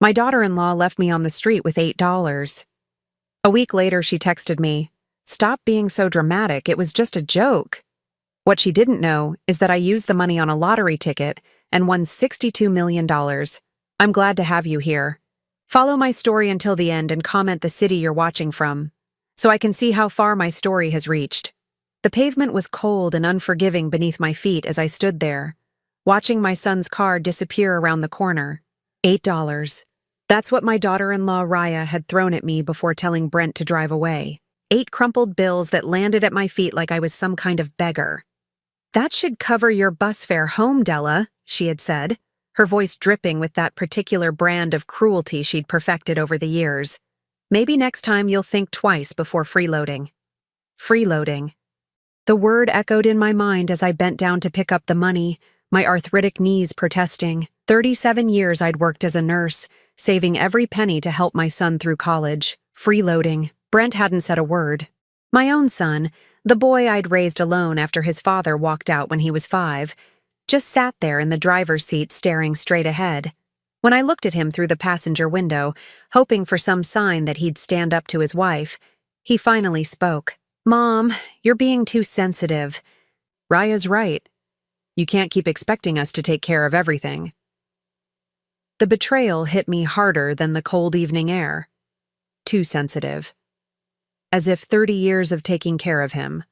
My daughter-in-law left me on the street with $8. A week later, she texted me, "Stop being so dramatic, it was just a joke." What she didn't know is that I used the money on a lottery ticket and won $62 million. I'm glad to have you here. Follow my story until the end and comment the city you're watching from, so I can see how far my story has reached. The pavement was cold and unforgiving beneath my feet as I stood there, watching my son's car disappear around the corner. $8. That's what my daughter-in-law Raya had thrown at me before telling Brent to drive away. 8 crumpled bills that landed at my feet like I was some kind of beggar. "That should cover your bus fare home, Della," she had said, her voice dripping with that particular brand of cruelty she'd perfected over the years. "Maybe next time you'll think twice before freeloading." Freeloading. The word echoed in my mind as I bent down to pick up the money, my arthritic knees protesting. 37 years I'd worked as a nurse, saving every penny to help my son through college. Freeloading. Brent hadn't said a word. My own son, the boy I'd raised alone after his father walked out when he was 5, just sat there in the driver's seat staring straight ahead. When I looked at him through the passenger window, hoping for some sign that he'd stand up to his wife, he finally spoke. "Mom, you're being too sensitive." "Raya's right. You can't keep expecting us to take care of everything." The betrayal hit me harder than the cold evening air. Too sensitive. As if 30 years of taking care of him,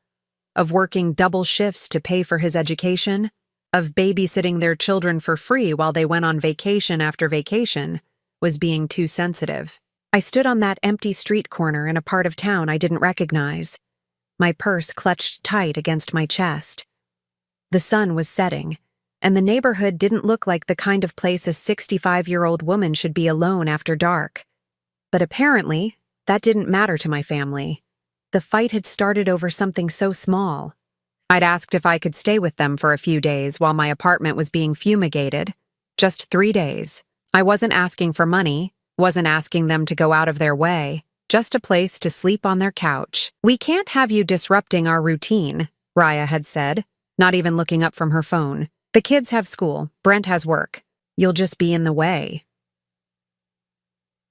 of working double shifts to pay for his education, of babysitting their children for free while they went on vacation after vacation, was being too sensitive. I stood on that empty street corner in a part of town I didn't recognize, my purse clutched tight against my chest. The sun was setting, and the neighborhood didn't look like the kind of place a 65-year-old woman should be alone after dark. But apparently, that didn't matter to my family. The fight had started over something so small. I'd asked if I could stay with them for a few days while my apartment was being fumigated. Just 3 days. I wasn't asking for money, wasn't asking them to go out of their way, just a place to sleep on their couch. "We can't have you disrupting our routine," Raya had said, not even looking up from her phone. "The kids have school, Brent has work. You'll just be in the way."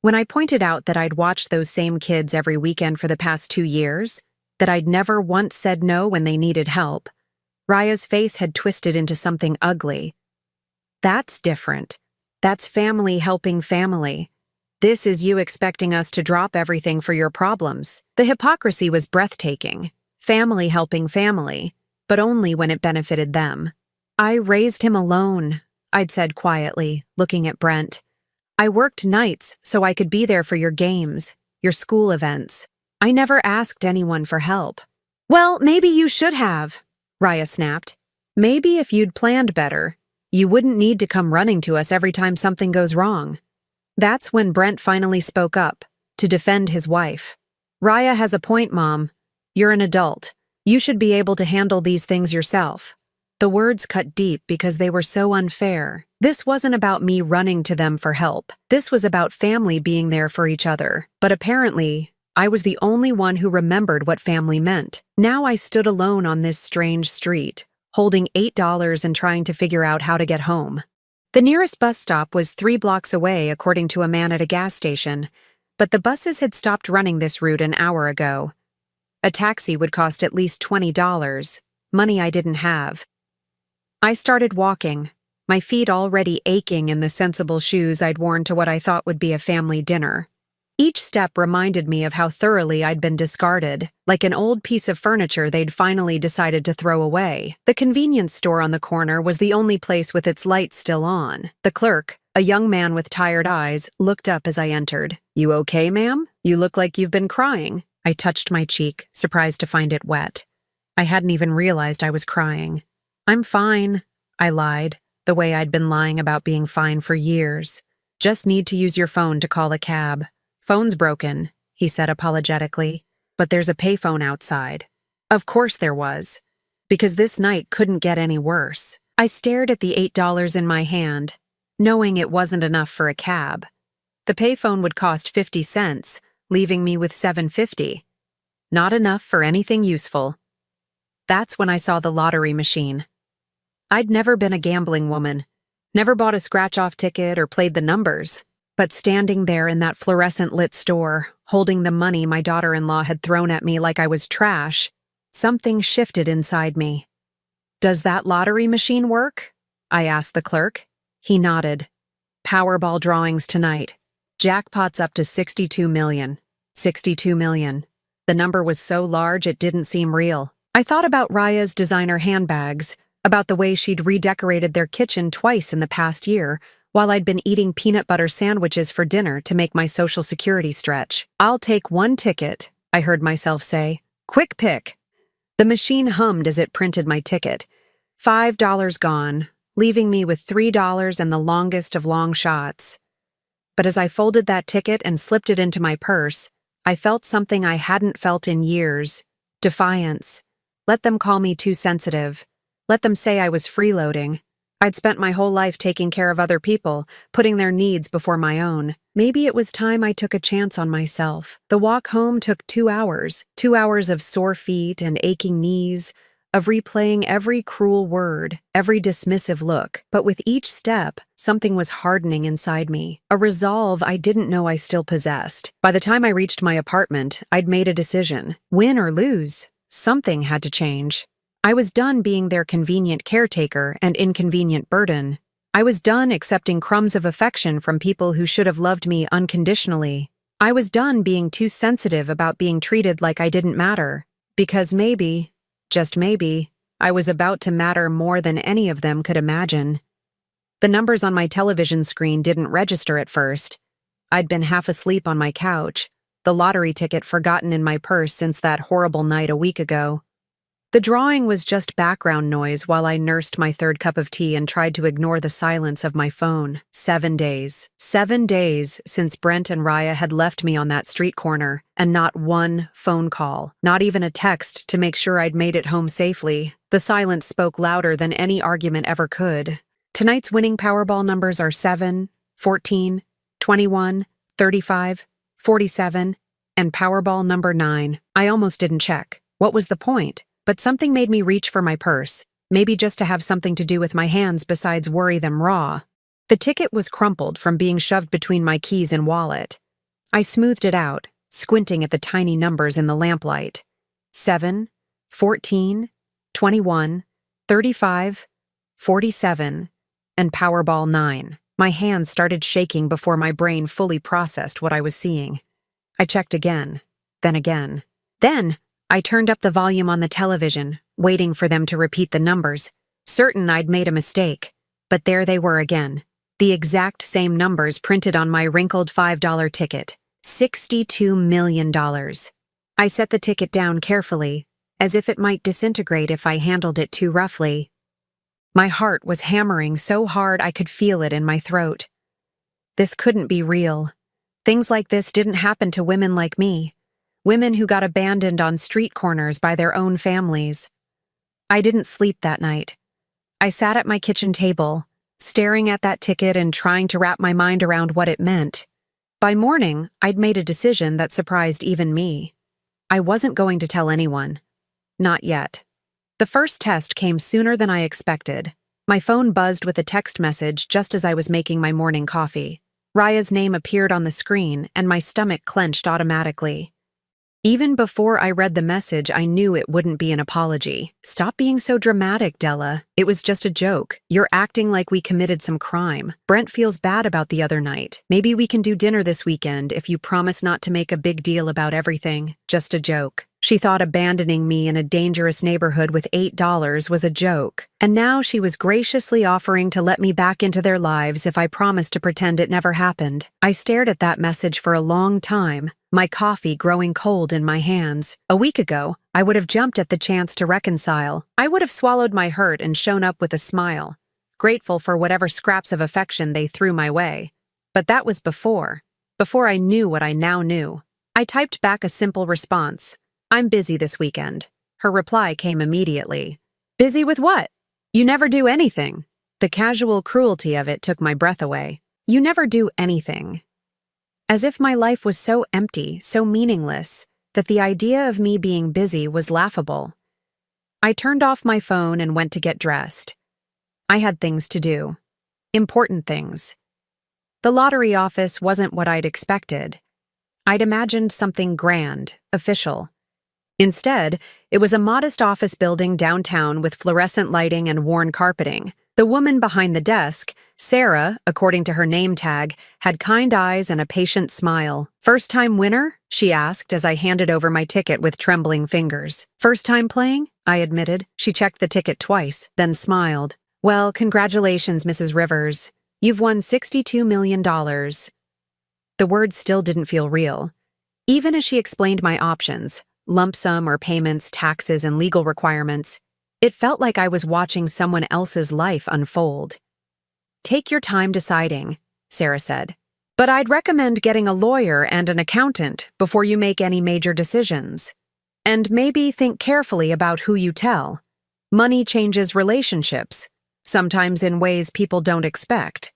When I pointed out that I'd watched those same kids every weekend for the past 2 years, that I'd never once said no when they needed help, Raya's face had twisted into something ugly. "That's different. That's family helping family. This is you expecting us to drop everything for your problems." The hypocrisy was breathtaking. Family helping family, but only when it benefited them. "I raised him alone," I'd said quietly, looking at Brent. "I worked nights so I could be there for your games, your school events. I never asked anyone for help." "Well, maybe you should have," Raya snapped. "Maybe if you'd planned better, you wouldn't need to come running to us every time something goes wrong." That's when Brent finally spoke up, to defend his wife. "Raya has a point, Mom. You're an adult. You should be able to handle these things yourself." The words cut deep because they were so unfair. This wasn't about me running to them for help. This was about family being there for each other. But apparently, I was the only one who remembered what family meant. Now I stood alone on this strange street, holding $8 and trying to figure out how to get home. The nearest bus stop was 3 blocks away, according to a man at a gas station, but the buses had stopped running this route an hour ago. A taxi would cost at least $20, money I didn't have. I started walking, my feet already aching in the sensible shoes I'd worn to what I thought would be a family dinner. Each step reminded me of how thoroughly I'd been discarded, like an old piece of furniture they'd finally decided to throw away. The convenience store on the corner was the only place with its lights still on. The clerk, a young man with tired eyes, looked up as I entered. "You okay, ma'am? You look like you've been crying." I touched my cheek, surprised to find it wet. I hadn't even realized I was crying. "I'm fine," I lied, the way I'd been lying about being fine for years. "Just need to use your phone to call a cab." "Phone's broken," he said apologetically, "but there's a payphone outside." Of course there was, because this night couldn't get any worse. I stared at the $8 in my hand, knowing it wasn't enough for a cab. The payphone would cost 50 cents, leaving me with $7.50. Not enough for anything useful. That's when I saw the lottery machine. I'd never been a gambling woman, never bought a scratch-off ticket or played the numbers. But standing there in that fluorescent-lit store, holding the money my daughter-in-law had thrown at me like I was trash, something shifted inside me. "Does that lottery machine work?" I asked the clerk. He nodded. "Powerball drawings tonight. Jackpot's up to 62 million. 62 million. The number was so large it didn't seem real. I thought about Raya's designer handbags, about the way she'd redecorated their kitchen twice in the past year, while I'd been eating peanut butter sandwiches for dinner to make my Social Security stretch. "I'll take one ticket," I heard myself say. "Quick pick." The machine hummed as it printed my ticket. $5 gone, leaving me with $3 and the longest of long shots. But as I folded that ticket and slipped it into my purse, I felt something I hadn't felt in years. Defiance. Let them call me too sensitive. Let them say I was freeloading. I'd spent my whole life taking care of other people, putting their needs before my own. Maybe it was time I took a chance on myself. The walk home took 2 hours. 2 hours of sore feet and aching knees, of replaying every cruel word, every dismissive look. But with each step, something was hardening inside me, a resolve I didn't know I still possessed. By the time I reached my apartment, I'd made a decision. Win or lose, something had to change. I was done being their convenient caretaker and inconvenient burden. I was done accepting crumbs of affection from people who should have loved me unconditionally. I was done being too sensitive about being treated like I didn't matter. Because maybe, just maybe, I was about to matter more than any of them could imagine. The numbers on my television screen didn't register at first. I'd been half asleep on my couch, the lottery ticket forgotten in my purse since that horrible night a week ago. The drawing was just background noise while I nursed my third cup of tea and tried to ignore the silence of my phone. 7 days. 7 days since Brent and Raya had left me on that street corner, and not one phone call, not even a text to make sure I'd made it home safely. The silence spoke louder than any argument ever could. Tonight's winning Powerball numbers are 7, 14, 21, 35, 47, and Powerball number 9. I almost didn't check. What was the point? But something made me reach for my purse, maybe just to have something to do with my hands besides worry them raw. The ticket was crumpled from being shoved between my keys and wallet. I smoothed it out, squinting at the tiny numbers in the lamplight. 7, 14, 21, 35, 47, and Powerball 9. My hands started shaking before my brain fully processed what I was seeing. I checked again, then again. Then, I turned up the volume on the television, waiting for them to repeat the numbers, certain I'd made a mistake. But there they were again, the exact same numbers printed on my wrinkled $5 ticket. $62 million. I set the ticket down carefully, as if it might disintegrate if I handled it too roughly. My heart was hammering so hard I could feel it in my throat. This couldn't be real. Things like this didn't happen to women like me. Women who got abandoned on street corners by their own families. I didn't sleep that night. I sat at my kitchen table, staring at that ticket and trying to wrap my mind around what it meant. By morning, I'd made a decision that surprised even me. I wasn't going to tell anyone. Not yet. The first test came sooner than I expected. My phone buzzed with a text message just as I was making my morning coffee. Raya's name appeared on the screen, and my stomach clenched automatically. Even before I read the message, I knew it wouldn't be an apology. "Stop being so dramatic, Della. It was just a joke. You're acting like we committed some crime. Brent feels bad about the other night. Maybe we can do dinner this weekend if you promise not to make a big deal about everything. Just a joke." She thought abandoning me in a dangerous neighborhood with $8 was a joke. And now she was graciously offering to let me back into their lives if I promised to pretend it never happened. I stared at that message for a long time, my coffee growing cold in my hands. A week ago, I would have jumped at the chance to reconcile. I would have swallowed my hurt and shown up with a smile, grateful for whatever scraps of affection they threw my way. But that was before I knew what I now knew. I typed back a simple response. "I'm busy this weekend." Her reply came immediately. "Busy with what? You never do anything." The casual cruelty of it took my breath away. You never do anything. As if my life was so empty, so meaningless, that the idea of me being busy was laughable. I turned off my phone and went to get dressed. I had things to do. Important things. The lottery office wasn't what I'd expected. I'd imagined something grand, official. Instead, it was a modest office building downtown with fluorescent lighting and worn carpeting. The woman behind the desk, Sarah, according to her name tag, had kind eyes and a patient smile. "First-time winner?" she asked as I handed over my ticket with trembling fingers. "First time playing?" I admitted. She checked the ticket twice, then smiled. "Well, congratulations, Mrs. Rivers. You've won $62 million. The words still didn't feel real. Even as she explained my options, lump sum or payments, taxes, and legal requirements, it felt like I was watching someone else's life unfold. "Take your time deciding," Sarah said. "But I'd recommend getting a lawyer and an accountant before you make any major decisions. And maybe think carefully about who you tell. Money changes relationships, sometimes in ways people don't expect."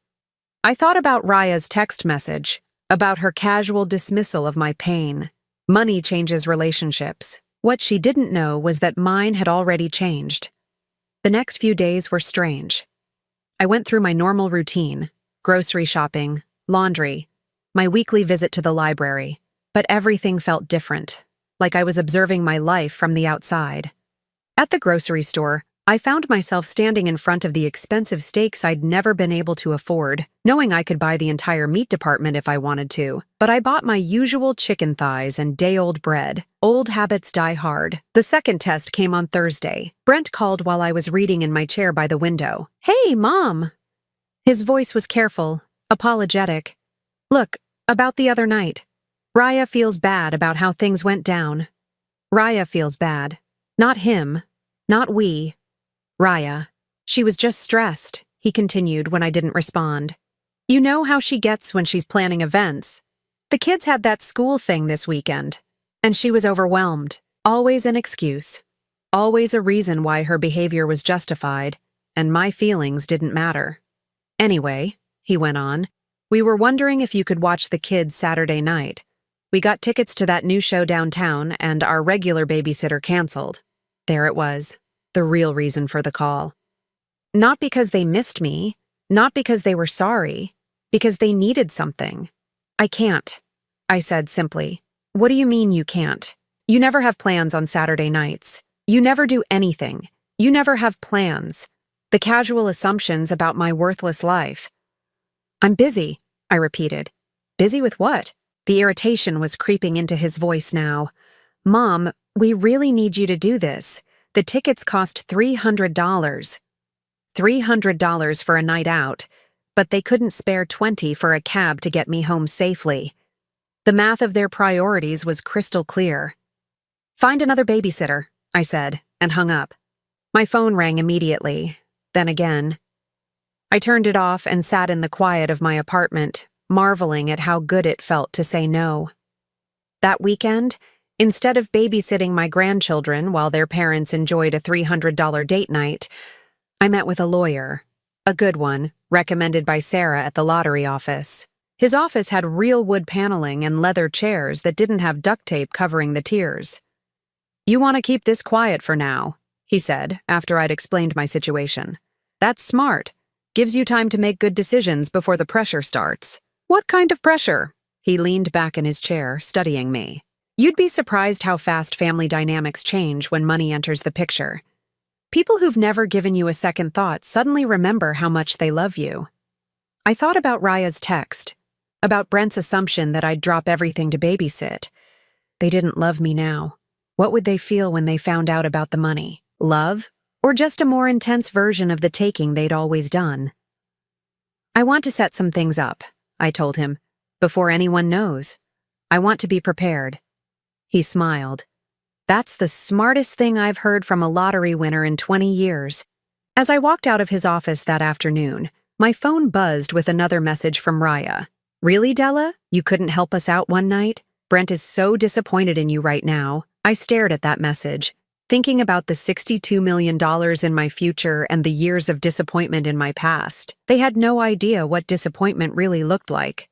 I thought about Raya's text message, about her casual dismissal of my pain. Money changes relationships. What she didn't know was that mine had already changed. The next few days were strange. I went through my normal routine: grocery shopping, laundry, my weekly visit to the library, but everything felt different, like I was observing my life from the outside. At the grocery store, I found myself standing in front of the expensive steaks I'd never been able to afford, knowing I could buy the entire meat department if I wanted to. But I bought my usual chicken thighs and day-old bread. Old habits die hard. The second test came on Thursday. Brent called while I was reading in my chair by the window. "Hey, Mom!" His voice was careful, apologetic. "Look, about the other night. Raya feels bad about how things went down. Raya feels bad. Not him. Not we. Raya. She was just stressed," he continued when I didn't respond. "You know how she gets when she's planning events. The kids had that school thing this weekend, and she was overwhelmed. Always an excuse. Always a reason why her behavior was justified, and my feelings didn't matter. Anyway," he went on, "we were wondering if you could watch the kids Saturday night. We got tickets to that new show downtown, and our regular babysitter canceled." There it was. The real reason for the call. Not because they missed me, not because they were sorry, because they needed something. "I can't," I said simply. "What do you mean you can't? You never have plans on Saturday nights. You never do anything. You never have plans. The casual assumptions about my worthless life." "I'm busy," I repeated. "Busy with what?" The irritation was creeping into his voice now. "Mom, we really need you to do this. The tickets cost $300. $300 for a night out, but they couldn't spare $20 for a cab to get me home safely." The math of their priorities was crystal clear. "Find another babysitter," I said, and hung up. My phone rang immediately, then again. I turned it off and sat in the quiet of my apartment, marveling at how good it felt to say no. That weekend, instead of babysitting my grandchildren while their parents enjoyed a $300 date night, I met with a lawyer. A good one, recommended by Sarah at the lottery office. His office had real wood paneling and leather chairs that didn't have duct tape covering the tiers. "You want to keep this quiet for now," he said after I'd explained my situation. "That's smart. Gives you time to make good decisions before the pressure starts." "What kind of pressure?" He leaned back in his chair, studying me. "You'd be surprised how fast family dynamics change when money enters the picture. People who've never given you a second thought suddenly remember how much they love you." I thought about Raya's text, about Brent's assumption that I'd drop everything to babysit. They didn't love me now. What would they feel when they found out about the money? Love? Or just a more intense version of the taking they'd always done? "I want to set some things up," I told him, "before anyone knows. I want to be prepared." He smiled. "That's the smartest thing I've heard from a lottery winner in 20 years. As I walked out of his office that afternoon, my phone buzzed with another message from Raya. "Really, Della? You couldn't help us out one night? Brent is so disappointed in you right now." I stared at that message, thinking about the $62 million in my future and the years of disappointment in my past. They had no idea what disappointment really looked like.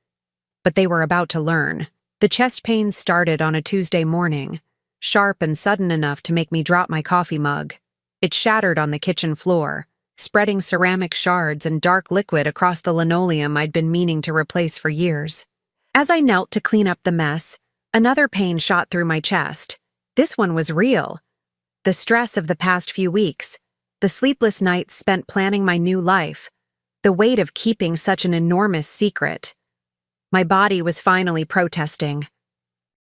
But they were about to learn. The chest pains started on a Tuesday morning, sharp and sudden enough to make me drop my coffee mug. It shattered on the kitchen floor, spreading ceramic shards and dark liquid across the linoleum I'd been meaning to replace for years. As I knelt to clean up the mess, another pain shot through my chest. This one was real. The stress of the past few weeks, the sleepless nights spent planning my new life, the weight of keeping such an enormous secret. My body was finally protesting.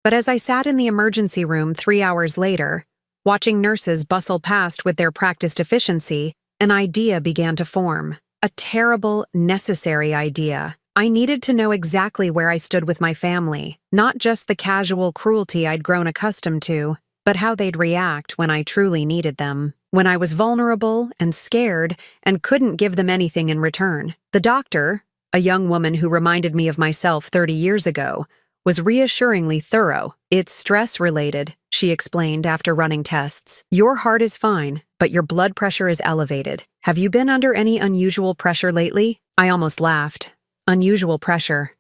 But as I sat in the emergency room 3 hours later, watching nurses bustle past with their practiced efficiency, an idea began to form. A terrible, necessary idea. I needed to know exactly where I stood with my family, not just the casual cruelty I'd grown accustomed to, but how they'd react when I truly needed them, when I was vulnerable and scared and couldn't give them anything in return. The doctor, a young woman who reminded me of myself 30 years ago, was reassuringly thorough. "It's stress-related," she explained after running tests. "Your heart is fine, but your blood pressure is elevated. Have you been under any unusual pressure lately?" I almost laughed. Unusual pressure.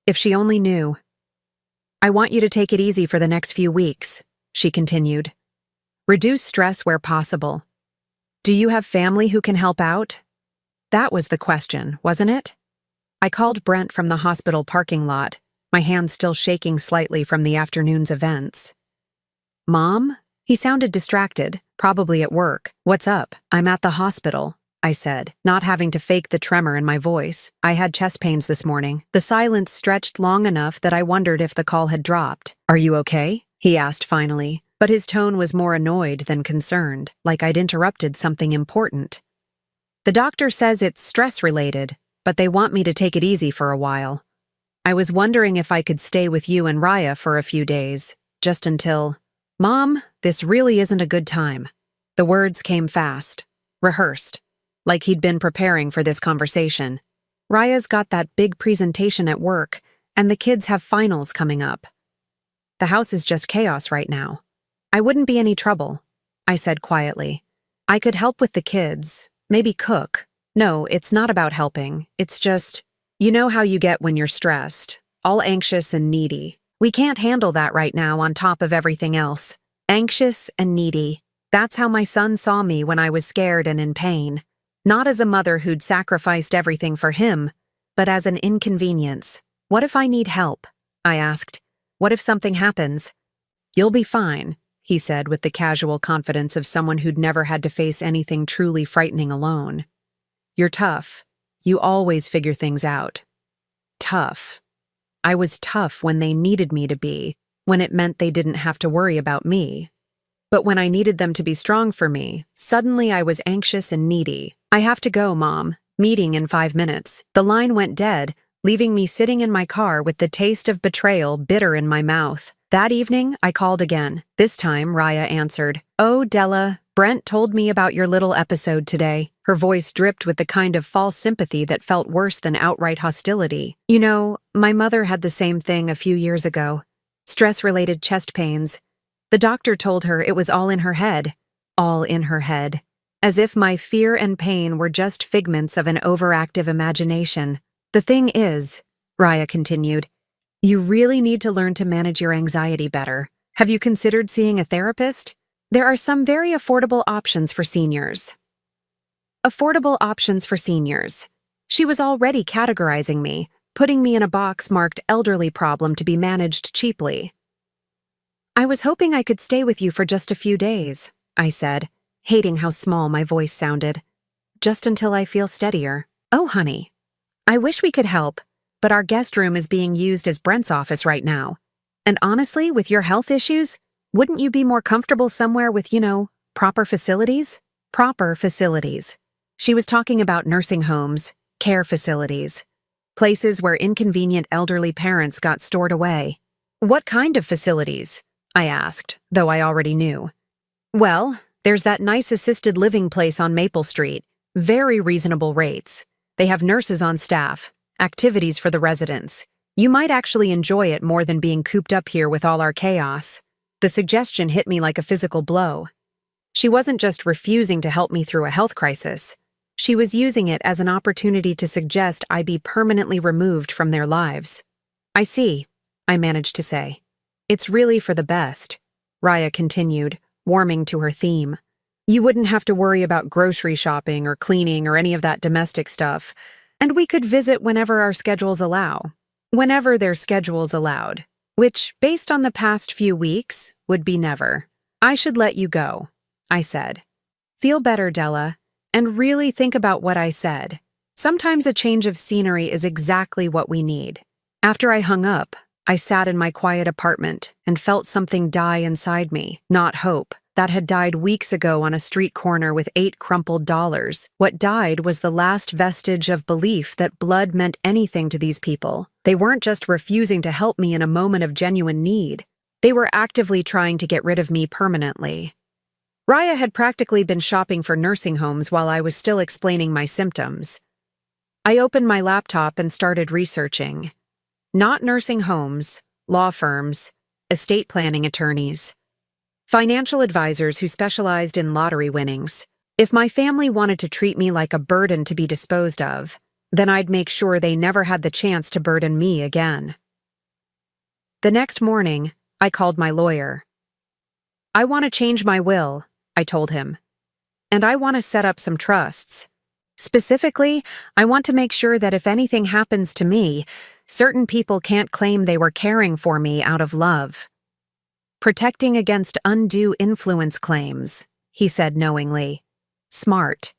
If she only knew. "I want you to take it easy for the next few weeks," she continued. "Reduce stress where possible. Do you have family who can help out?" That was the question, wasn't it? I called Brent from the hospital parking lot, my hand still shaking slightly from the afternoon's events. "Mom?" He sounded distracted, probably at work. "What's up?" "I'm at the hospital," I said, not having to fake the tremor in my voice. "I had chest pains this morning." The silence stretched long enough that I wondered if the call had dropped. "Are you okay?" he asked finally, but his tone was more annoyed than concerned, like I'd interrupted something important. "The doctor says it's stress-related, but they want me to take it easy for a while. I was wondering if I could stay with you and Raya for a few days, just until—" "Mom, this really isn't a good time." The words came fast, rehearsed, like he'd been preparing for this conversation. "Raya's got that big presentation at work, and the kids have finals coming up. The house is just chaos right now." "I wouldn't be any trouble," I said quietly. "I could help with the kids, maybe cook. No, it's not about helping. It's just, you know how you get when you're stressed, all anxious and needy. We can't handle that right now on top of everything else. Anxious and needy. That's how my son saw me when I was scared and in pain. Not as a mother who'd sacrificed everything for him, but as an inconvenience. What if I need help?" I asked. "What if something happens?" "You'll be fine," he said with the casual confidence of someone who'd never had to face anything truly frightening alone. "You're tough. You always figure things out." Tough. I was tough when they needed me to be, when it meant they didn't have to worry about me. But when I needed them to be strong for me, suddenly I was anxious and needy. "I have to go, Mom. Meeting in 5 minutes." The line went dead, leaving me sitting in my car with the taste of betrayal bitter in my mouth. That evening, I called again. This time, Raya answered. "Oh, Della, Brent told me about your little episode today." Her voice dripped with the kind of false sympathy that felt worse than outright hostility. "You know, my mother had the same thing a few years ago. Stress-related chest pains. The doctor told her it was all in her head. All in her head. As if my fear and pain were just figments of an overactive imagination. The thing is," Raya continued, "you really need to learn to manage your anxiety better. Have you considered seeing a therapist? There are some very affordable options for seniors." Affordable options for seniors. She was already categorizing me, putting me in a box marked elderly problem to be managed cheaply. "I was hoping I could stay with you for just a few days," I said, hating how small my voice sounded. "Just until I feel steadier." "Oh, honey. I wish we could help, but our guest room is being used as Brent's office right now. And honestly, with your health issues, wouldn't you be more comfortable somewhere with, proper facilities?" Proper facilities. She was talking about nursing homes, care facilities, places where inconvenient elderly parents got stored away. "What kind of facilities?" I asked, though I already knew. "Well, there's that nice assisted living place on Maple Street. Very reasonable rates. They have nurses on staff, activities for the residents. You might actually enjoy it more than being cooped up here with all our chaos." The suggestion hit me like a physical blow. She wasn't just refusing to help me through a health crisis. She was using it as an opportunity to suggest I be permanently removed from their lives. "I see," I managed to say. "It's really for the best," Raya continued, warming to her theme. You wouldn't have to worry about grocery shopping or cleaning or any of that domestic stuff, and we could visit whenever our schedules allow. Whenever their schedules allowed, which, based on the past few weeks, would be never. I should let you go, I said. Feel better, Della, and really think about what I said. Sometimes a change of scenery is exactly what we need. After I hung up, I sat in my quiet apartment and felt something die inside me, not hope. That had died weeks ago on a street corner with 8 crumpled dollars. What died was the last vestige of belief that blood meant anything to these people. They weren't just refusing to help me in a moment of genuine need. They were actively trying to get rid of me permanently. Raya had practically been shopping for nursing homes while I was still explaining my symptoms. I opened my laptop and started researching. Not nursing homes, law firms, estate planning attorneys. Financial advisors who specialized in lottery winnings. If my family wanted to treat me like a burden to be disposed of, then I'd make sure they never had the chance to burden me again. The next morning, I called my lawyer. I want to change my will, I told him. And I want to set up some trusts. Specifically, I want to make sure that if anything happens to me, certain people can't claim they were caring for me out of love. Protecting against undue influence claims, he said knowingly. Smart.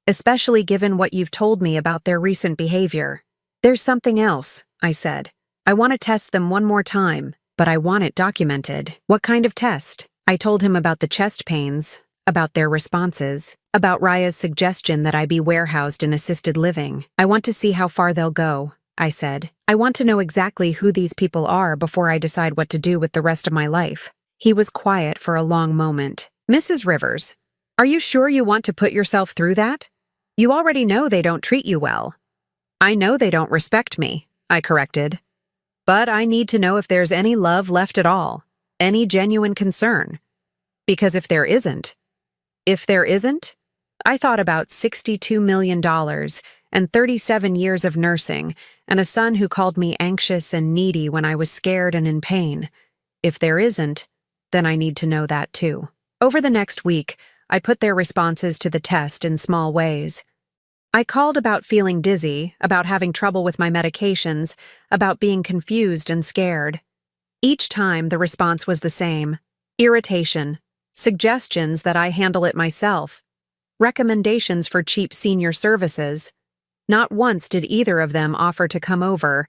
Especially given what you've told me about their recent behavior. There's something else, I said. I want to test them one more time, but I want it documented. What kind of test? I told him about the chest pains, about their responses, about Raya's suggestion that I be warehoused in assisted living. I want to see how far they'll go, I said. I want to know exactly who these people are before I decide what to do with the rest of my life. He was quiet for a long moment. Mrs. Rivers, are you sure you want to put yourself through that? You already know they don't treat you well. I know they don't respect me, I corrected. But I need to know if there's any love left at all, any genuine concern. Because if there isn't, I thought about $62 million and 37 years of nursing, and a son who called me anxious and needy when I was scared and in pain. If there isn't, then I need to know that too. Over the next week, I put their responses to the test in small ways. I called about feeling dizzy, about having trouble with my medications, about being confused and scared. Each time the response was the same: irritation, suggestions that I handle it myself, recommendations for cheap senior services. Not once did either of them offer to come over.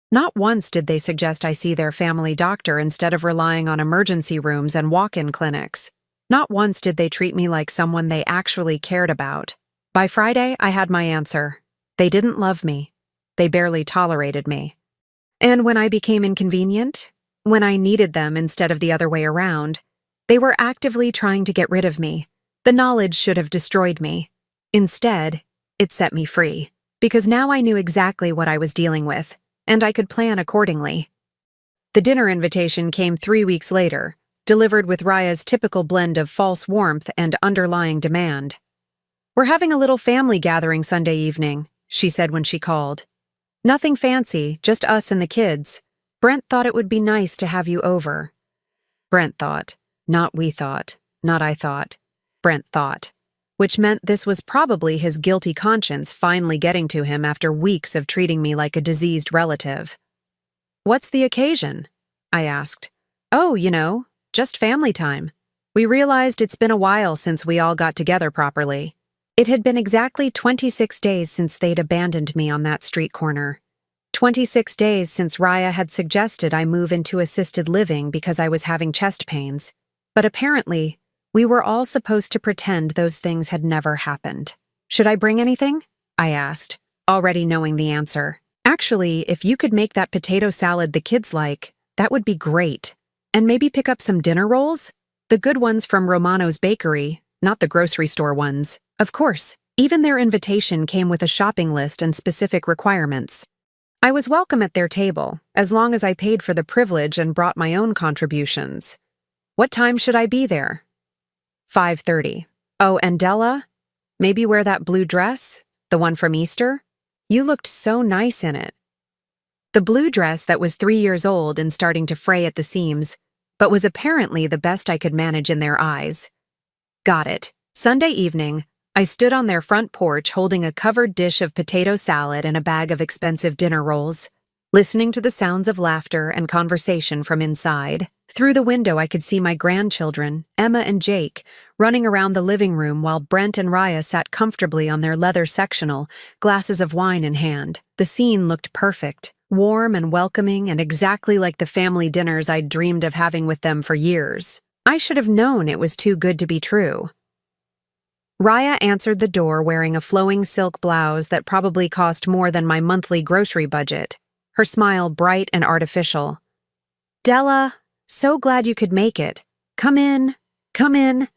Not once did they suggest I see their family doctor instead of relying on emergency rooms and walk-in clinics. Not once did they treat me like someone they actually cared about. By Friday, I had my answer. They didn't love me. They barely tolerated me. And when I became inconvenient, when I needed them instead of the other way around, they were actively trying to get rid of me. The knowledge should have destroyed me. Instead, it set me free. Because now I knew exactly what I was dealing with, and I could plan accordingly. The dinner invitation came 3 weeks later, delivered with Raya's typical blend of false warmth and underlying demand. We're having a little family gathering Sunday evening, she said when she called. Nothing fancy, just us and the kids. Brent thought it would be nice to have you over. Brent thought, not we thought, not I thought. Brent thought. Which meant this was probably his guilty conscience finally getting to him after weeks of treating me like a diseased relative. What's the occasion? I asked. Oh, just family time. We realized it's been a while since we all got together properly. It had been exactly 26 days since they'd abandoned me on that street corner. 26 days since Raya had suggested I move into assisted living because I was having chest pains. But apparently, we were all supposed to pretend those things had never happened. Should I bring anything? I asked, already knowing the answer. Actually, if you could make that potato salad the kids like, that would be great. And maybe pick up some dinner rolls? The good ones from Romano's bakery, not the grocery store ones. Of course, even their invitation came with a shopping list and specific requirements. I was welcome at their table, as long as I paid for the privilege and brought my own contributions. What time should I be there? 5:30. Oh, and Della? Maybe wear that blue dress? The one from Easter? You looked so nice in it. The blue dress that was 3 years old and starting to fray at the seams, but was apparently the best I could manage in their eyes. Got it, Sunday evening, I stood on their front porch holding a covered dish of potato salad and a bag of expensive dinner rolls, listening to the sounds of laughter and conversation from inside. Through the window, I could see my grandchildren, Emma and Jake, running around the living room while Brent and Raya sat comfortably on their leather sectional, glasses of wine in hand. The scene looked perfect, warm and welcoming, and exactly like the family dinners I'd dreamed of having with them for years. I should have known it was too good to be true. Raya answered the door wearing a flowing silk blouse that probably cost more than my monthly grocery budget, her smile bright and artificial. "Della, so glad you could make it. Come in, come in."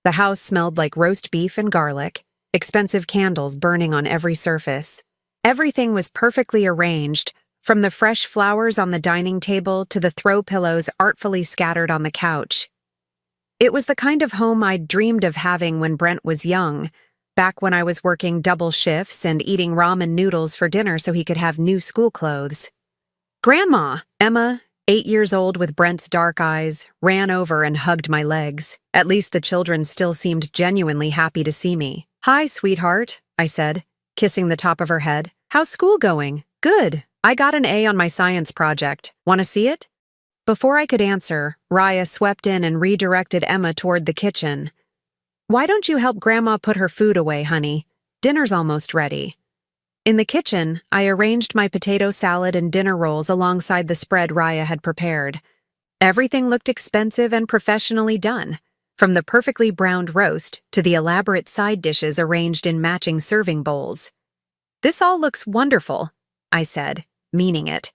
The house smelled like roast beef and garlic, expensive candles burning on every surface. Everything was perfectly arranged, from the fresh flowers on the dining table to the throw pillows artfully scattered on the couch. It was the kind of home I'd dreamed of having when Brent was young, back when I was working double shifts and eating ramen noodles for dinner so he could have new school clothes. "Grandma!" Emma, 8 years old with Brent's dark eyes, ran over and hugged my legs. At least the children still seemed genuinely happy to see me. "Hi, sweetheart," I said, kissing the top of her head. "How's school going?" "Good. I got an A on my science project. Want to see it?" Before I could answer, Raya swept in and redirected Emma toward the kitchen. "Why don't you help Grandma put her food away, honey? Dinner's almost ready." In the kitchen, I arranged my potato salad and dinner rolls alongside the spread Raya had prepared. Everything looked expensive and professionally done, from the perfectly browned roast to the elaborate side dishes arranged in matching serving bowls. "This all looks wonderful," I said, meaning it.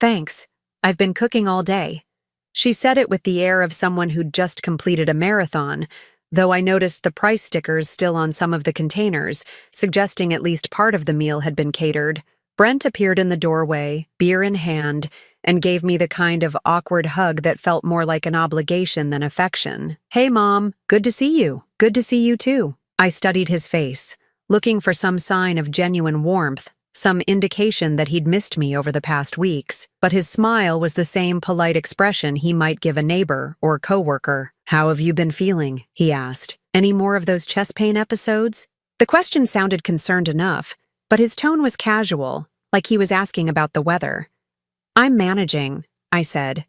"Thanks. I've been cooking all day." She said it with the air of someone who'd just completed a marathon, though I noticed the price stickers still on some of the containers, suggesting at least part of the meal had been catered. Brent appeared in the doorway, beer in hand, and gave me the kind of awkward hug that felt more like an obligation than affection. "Hey, Mom, good to see you. Good to see you too." I studied his face, looking for some sign of genuine warmth, some indication that he'd missed me over the past weeks, but his smile was the same polite expression he might give a neighbor or coworker. "How have you been feeling?" he asked. "Any more of those chest pain episodes?" The question sounded concerned enough, but his tone was casual, like he was asking about the weather. "I'm managing," I said.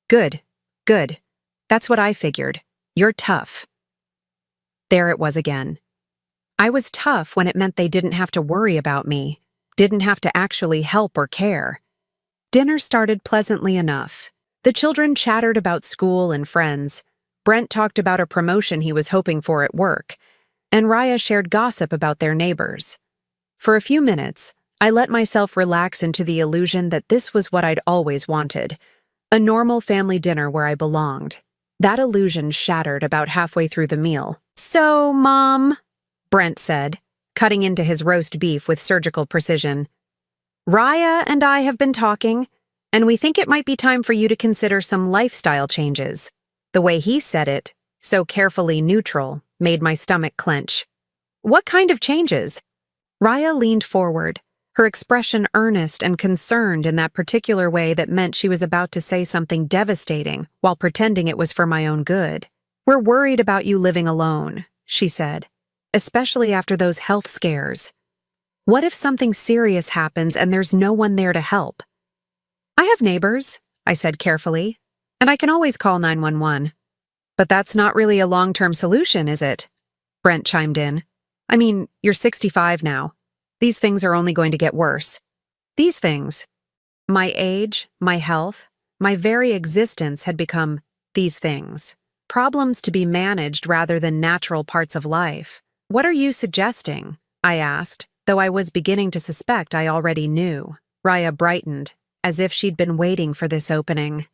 Good. That's what I figured. You're tough." There it was again. I was tough when it meant they didn't have to worry about me, didn't have to actually help or care. Dinner started pleasantly enough. The children chattered about school and friends. Brent talked about a promotion he was hoping for at work, and Raya shared gossip about their neighbors. For a few minutes, I let myself relax into the illusion that this was what I'd always wanted, a normal family dinner where I belonged. That illusion shattered about halfway through the meal. "So, Mom," Brent said, cutting into his roast beef with surgical precision, "Raya and I have been talking, and we think it might be time for you to consider some lifestyle changes." The way he said it, so carefully neutral, made my stomach clench. "What kind of changes?" Raya leaned forward, her expression earnest and concerned in that particular way that meant she was about to say something devastating while pretending it was for my own good. "We're worried about you living alone," she said, "especially after those health scares. What if something serious happens and there's no one there to help?" "I have neighbors," I said carefully, "and I can always call 911. "But that's not really a long-term solution, is it?" Brent chimed in. "I mean, you're 65 now. These things are only going to get worse." These things. My age, my health, my very existence had become these things. Problems to be managed rather than natural parts of life. "What are you suggesting?" I asked, though I was beginning to suspect I already knew. Raya brightened, as if she'd been waiting for this opening.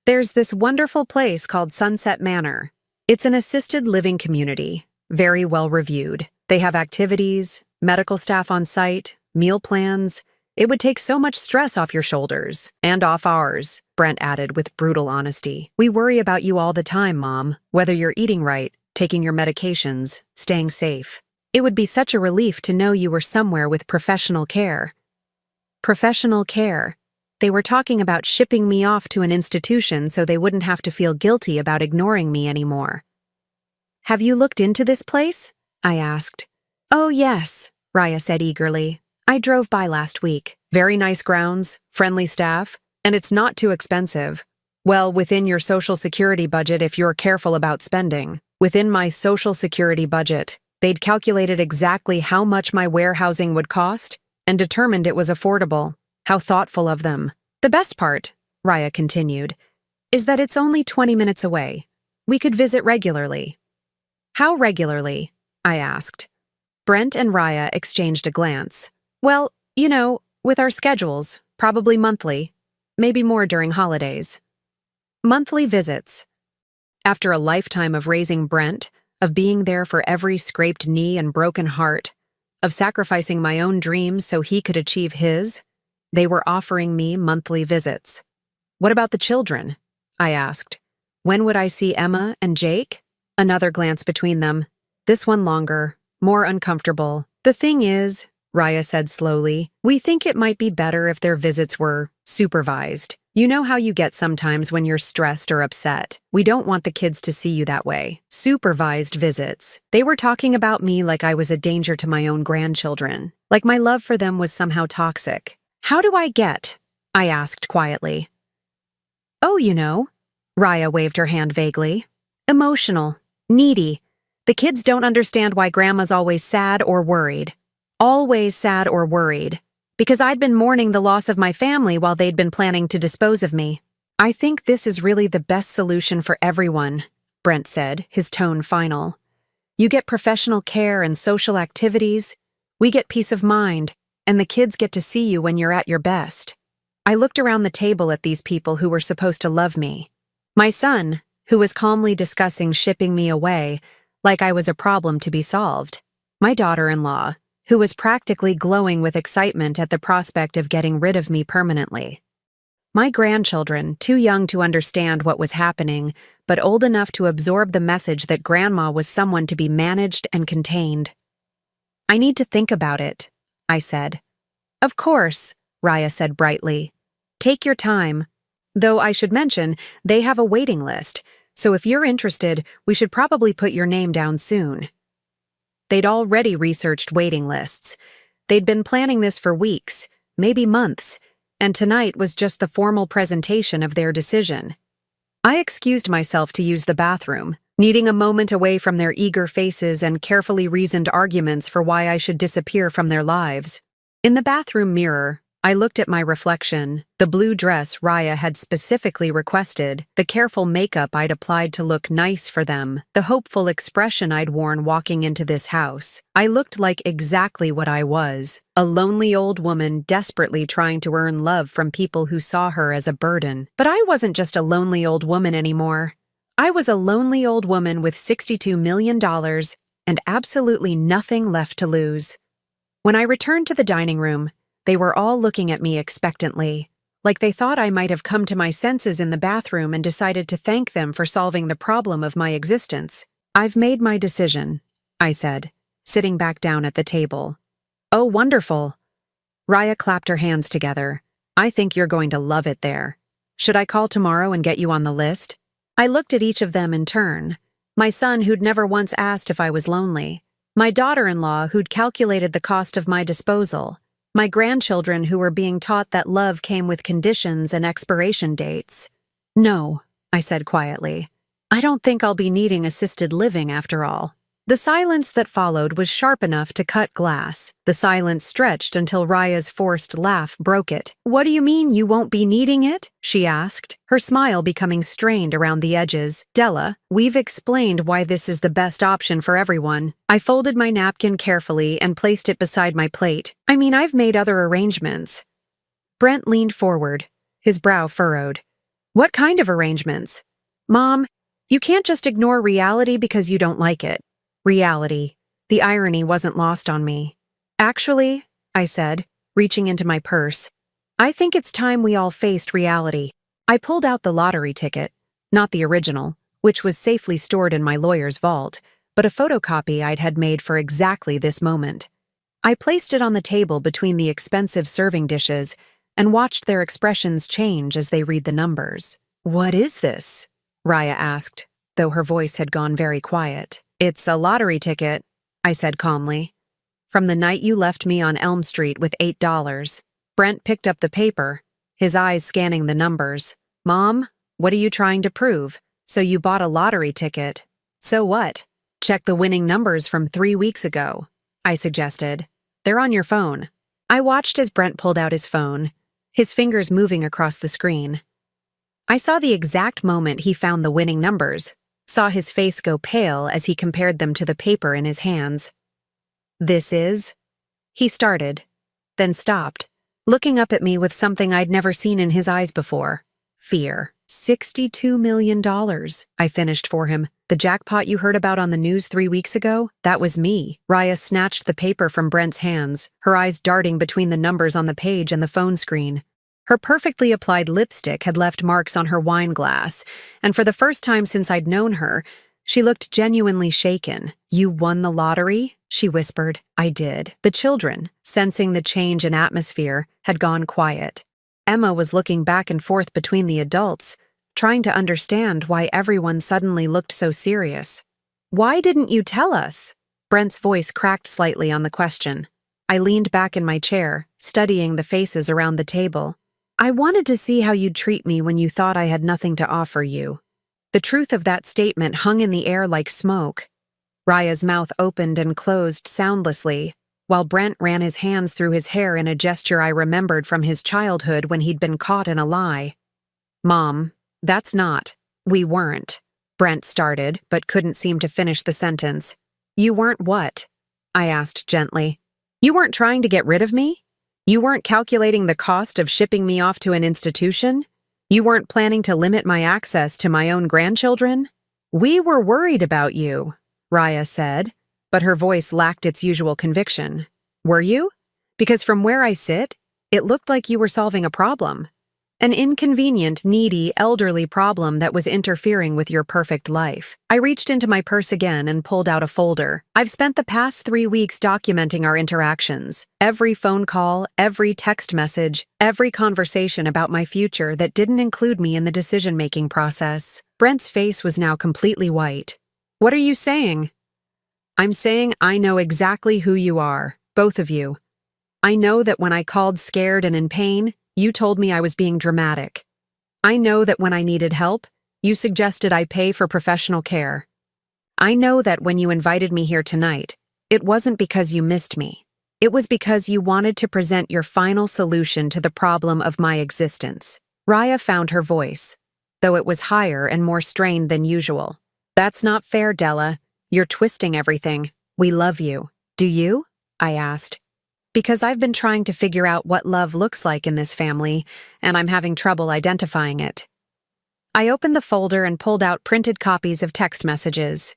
"There's this wonderful place called Sunset Manor. It's an assisted living community, very well reviewed. They have activities, medical staff on site, meal plans. It would take so much stress off your shoulders, and off ours," Brent added with brutal honesty. "We worry about you all the time, Mom, whether you're eating right, taking your medications, staying safe. It would be such a relief to know you were somewhere with professional care." Professional care. They were talking about shipping me off to an institution so they wouldn't have to feel guilty about ignoring me anymore. Have you looked into this place? I asked. Oh, yes, Raya said eagerly. I drove by last week. Very nice grounds, friendly staff, and it's not too expensive. Well, within your Social Security budget if you're careful about spending. Within my Social Security budget, they'd calculated exactly how much my warehousing would cost and determined it was affordable. How thoughtful of them. The best part, Raya continued, is that it's only 20 minutes away. We could visit regularly. How regularly? I asked. Brent and Raya exchanged a glance. Well, with our schedules, probably monthly, maybe more during holidays. Monthly visits. After a lifetime of raising Brent, of being there for every scraped knee and broken heart, of sacrificing my own dreams so he could achieve his, they were offering me monthly visits. What about the children? I asked. When would I see Emma and Jake? Another glance between them. This one longer, more uncomfortable. The thing is, Raya said slowly, we think it might be better if their visits were supervised. You know how you get sometimes when you're stressed or upset. We don't want the kids to see you that way. Supervised visits. They were talking about me like I was a danger to my own grandchildren. Like my love for them was somehow toxic. How do I get? I asked quietly. Oh, Raya waved her hand vaguely. Emotional. Needy. The kids don't understand why Grandma's always sad or worried. Always sad or worried. Because I'd been mourning the loss of my family while they'd been planning to dispose of me. I think this is really the best solution for everyone, Brent said, his tone final. You get professional care and social activities, we get peace of mind, and the kids get to see you when you're at your best. I looked around the table at these people who were supposed to love me. My son, who was calmly discussing shipping me away, like I was a problem to be solved. My daughter-in-law, who was practically glowing with excitement at the prospect of getting rid of me permanently. My grandchildren, too young to understand what was happening, but old enough to absorb the message that Grandma was someone to be managed and contained. I need to think about it, I said. Of course, Raya said brightly. Take your time. Though I should mention, they have a waiting list, so if you're interested, we should probably put your name down soon. They'd already researched waiting lists. They'd been planning this for weeks, maybe months, and tonight was just the formal presentation of their decision. I excused myself to use the bathroom, needing a moment away from their eager faces and carefully reasoned arguments for why I should disappear from their lives. In the bathroom mirror, I looked at my reflection, the blue dress Raya had specifically requested, the careful makeup I'd applied to look nice for them, the hopeful expression I'd worn walking into this house. I looked like exactly what I was, a lonely old woman desperately trying to earn love from people who saw her as a burden. But I wasn't just a lonely old woman anymore. I was a lonely old woman with $62 million and absolutely nothing left to lose. When I returned to the dining room, they were all looking at me expectantly, like they thought I might have come to my senses in the bathroom and decided to thank them for solving the problem of my existence. I've made my decision, I said, sitting back down at the table. Oh, wonderful. Raya clapped her hands together. I think you're going to love it there. Should I call tomorrow and get you on the list? I looked at each of them in turn. My son, who'd never once asked if I was lonely. My daughter-in-law, who'd calculated the cost of my disposal. My grandchildren who were being taught that love came with conditions and expiration dates. No, I said quietly. I don't think I'll be needing assisted living after all. The silence that followed was sharp enough to cut glass. The silence stretched until Raya's forced laugh broke it. What do you mean you won't be needing it? She asked, her smile becoming strained around the edges. Della, we've explained why this is the best option for everyone. I folded my napkin carefully and placed it beside my plate. I've made other arrangements. Brent leaned forward, his brow furrowed. What kind of arrangements? Mom, you can't just ignore reality because you don't like it. Reality. The irony wasn't lost on me. Actually, I said, reaching into my purse, I think it's time we all faced reality. I pulled out the lottery ticket, not the original, which was safely stored in my lawyer's vault, but a photocopy I'd had made for exactly this moment. I placed it on the table between the expensive serving dishes and watched their expressions change as they read the numbers. What is this? Raya asked, though her voice had gone very quiet. It's a lottery ticket, I said calmly. From the night you left me on Elm Street with $8. Brent picked up the paper, his eyes scanning the numbers. Mom, what are you trying to prove? So you bought a lottery ticket. So what? Check the winning numbers from 3 weeks ago, I suggested. They're on your phone. I watched as Brent pulled out his phone, his fingers moving across the screen. I saw the exact moment he found the winning numbers, saw his face go pale as he compared them to the paper in his hands. This is? He started, then stopped, looking up at me with something I'd never seen in his eyes before. Fear. $62 million, I finished for him. The jackpot you heard about on the news 3 weeks ago? That was me. Raya snatched the paper from Brent's hands, her eyes darting between the numbers on the page and the phone screen. Her perfectly applied lipstick had left marks on her wine glass, and for the first time since I'd known her, she looked genuinely shaken. You won the lottery? She whispered. I did. The children, sensing the change in atmosphere, had gone quiet. Emma was looking back and forth between the adults, trying to understand why everyone suddenly looked so serious. Why didn't you tell us? Brent's voice cracked slightly on the question. I leaned back in my chair, studying the faces around the table. I wanted to see how you'd treat me when you thought I had nothing to offer you. The truth of that statement hung in the air like smoke. Raya's mouth opened and closed soundlessly, while Brent ran his hands through his hair in a gesture I remembered from his childhood when he'd been caught in a lie. Mom, that's not. We weren't. Brent started, but couldn't seem to finish the sentence. You weren't what? I asked gently. You weren't trying to get rid of me? You weren't calculating the cost of shipping me off to an institution? You weren't planning to limit my access to my own grandchildren? We were worried about you, Raya said, but her voice lacked its usual conviction. Were you? Because from where I sit, it looked like you were solving a problem. An inconvenient, needy, elderly problem that was interfering with your perfect life. I reached into my purse again and pulled out a folder. I've spent the past 3 weeks documenting our interactions. Every phone call, every text message, every conversation about my future that didn't include me in the decision-making process. Brent's face was now completely white. What are you saying? I'm saying I know exactly who you are, both of you. I know that when I called scared and in pain, you told me I was being dramatic. I know that when I needed help, you suggested I pay for professional care. I know that when you invited me here tonight, it wasn't because you missed me. It was because you wanted to present your final solution to the problem of my existence. Raya found her voice, though it was higher and more strained than usual. That's not fair, Della. You're twisting everything. We love you. Do you? I asked. Because I've been trying to figure out what love looks like in this family, and I'm having trouble identifying it. I opened the folder and pulled out printed copies of text messages.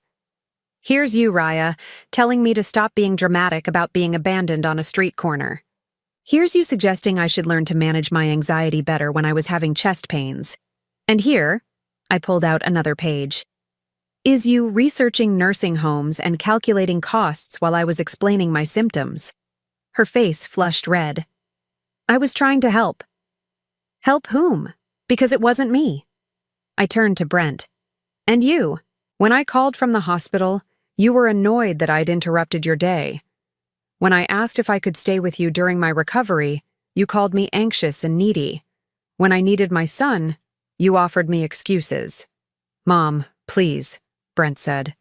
Here's you, Raya, telling me to stop being dramatic about being abandoned on a street corner. Here's you suggesting I should learn to manage my anxiety better when I was having chest pains. And here, I pulled out another page, is you researching nursing homes and calculating costs while I was explaining my symptoms. Her face flushed red. I was trying to help. Help whom? Because it wasn't me. I turned to Brent. And you, when I called from the hospital, you were annoyed that I'd interrupted your day. When I asked if I could stay with you during my recovery, you called me anxious and needy. When I needed my son, you offered me excuses. Mom, please, Brent said.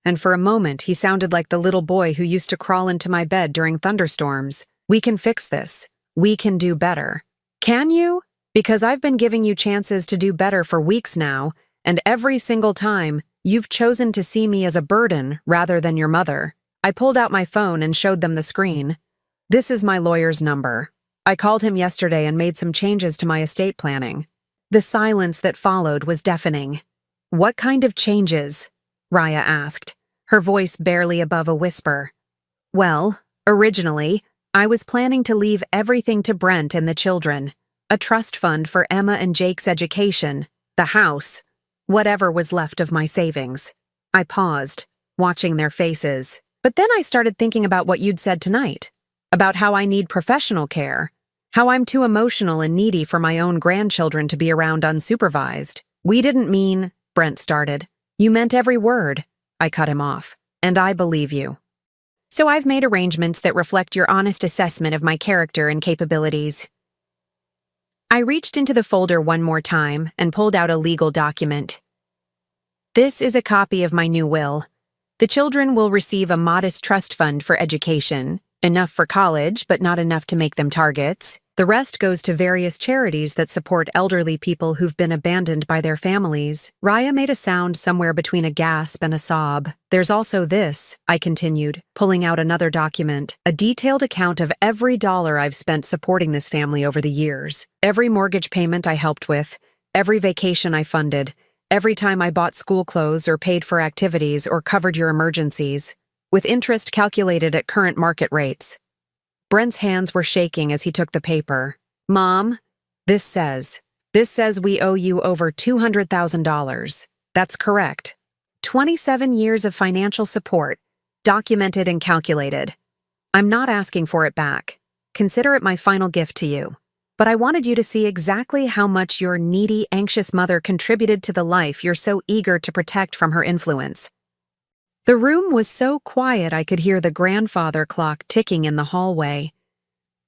And for a moment he sounded like the little boy who used to crawl into my bed during thunderstorms. We can fix this. We can do better. Can you? Because I've been giving you chances to do better for weeks now, and every single time, you've chosen to see me as a burden rather than your mother. I pulled out my phone and showed them the screen. This is my lawyer's number. I called him yesterday and made some changes to my estate planning. The silence that followed was deafening. What kind of changes? Raya asked, her voice barely above a whisper. Well, originally, I was planning to leave everything to Brent and the children. A trust fund for Emma and Jake's education, the house, whatever was left of my savings. I paused, watching their faces. But then I started thinking about what you'd said tonight, about how I need professional care, how I'm too emotional and needy for my own grandchildren to be around unsupervised. We didn't mean, Brent started. You meant every word. I cut him off. and I believe you. So I've made arrangements that reflect your honest assessment of my character and capabilities. I reached into the folder one more time and pulled out a legal document. This is a copy of my new will. The children will receive a modest trust fund for education, enough for college, but not enough to make them targets. The rest goes to various charities that support elderly people who've been abandoned by their families. Raya made a sound somewhere between a gasp and a sob. There's also this, I continued, pulling out another document, a detailed account of every dollar I've spent supporting this family over the years. Every mortgage payment I helped with, every vacation I funded, every time I bought school clothes or paid for activities or covered your emergencies, with interest calculated at current market rates. Brent's hands were shaking as he took the paper. Mom, this says we owe you over $200,000. That's correct. 27 years of financial support, documented and calculated. I'm not asking for it back. Consider it my final gift to you. But I wanted you to see exactly how much your needy, anxious mother contributed to the life you're so eager to protect from her influence. The room was so quiet I could hear the grandfather clock ticking in the hallway.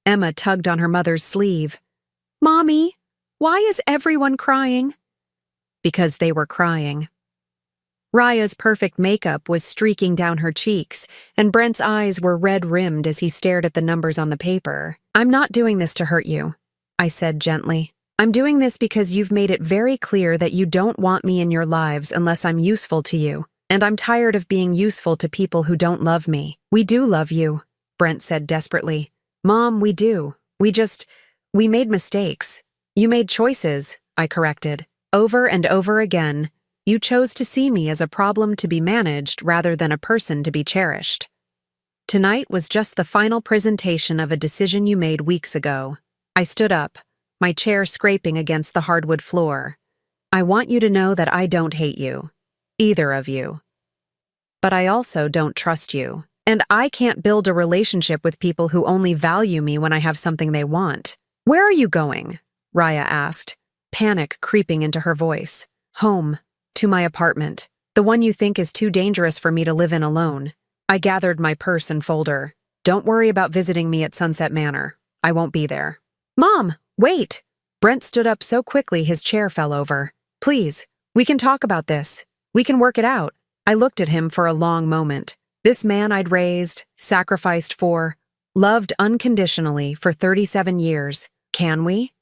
Emma tugged on her mother's sleeve. Mommy, why is everyone crying? Because they were crying. Raya's perfect makeup was streaking down her cheeks, and Brent's eyes were red-rimmed as he stared at the numbers on the paper. I'm not doing this to hurt you, I said gently. I'm doing this because you've made it very clear that you don't want me in your lives unless I'm useful to you. And I'm tired of being useful to people who don't love me. We do love you, Brent said desperately. Mom, we do. We made mistakes. You made choices, I corrected. Over and over again, you chose to see me as a problem to be managed rather than a person to be cherished. Tonight was just the final presentation of a decision you made weeks ago. I stood up, my chair scraping against the hardwood floor. I want you to know that I don't hate you. Either of you. But I also don't trust you. And I can't build a relationship with people who only value me when I have something they want. Where are you going? Raya asked, panic creeping into her voice. Home. To my apartment. The one you think is too dangerous for me to live in alone. I gathered my purse and folder. Don't worry about visiting me at Sunset Manor. I won't be there. Mom, wait! Brent stood up so quickly his chair fell over. Please, we can talk about this. We can work it out. I looked at him for a long moment. This man I'd raised, sacrificed for, loved unconditionally for 37 years. Can we?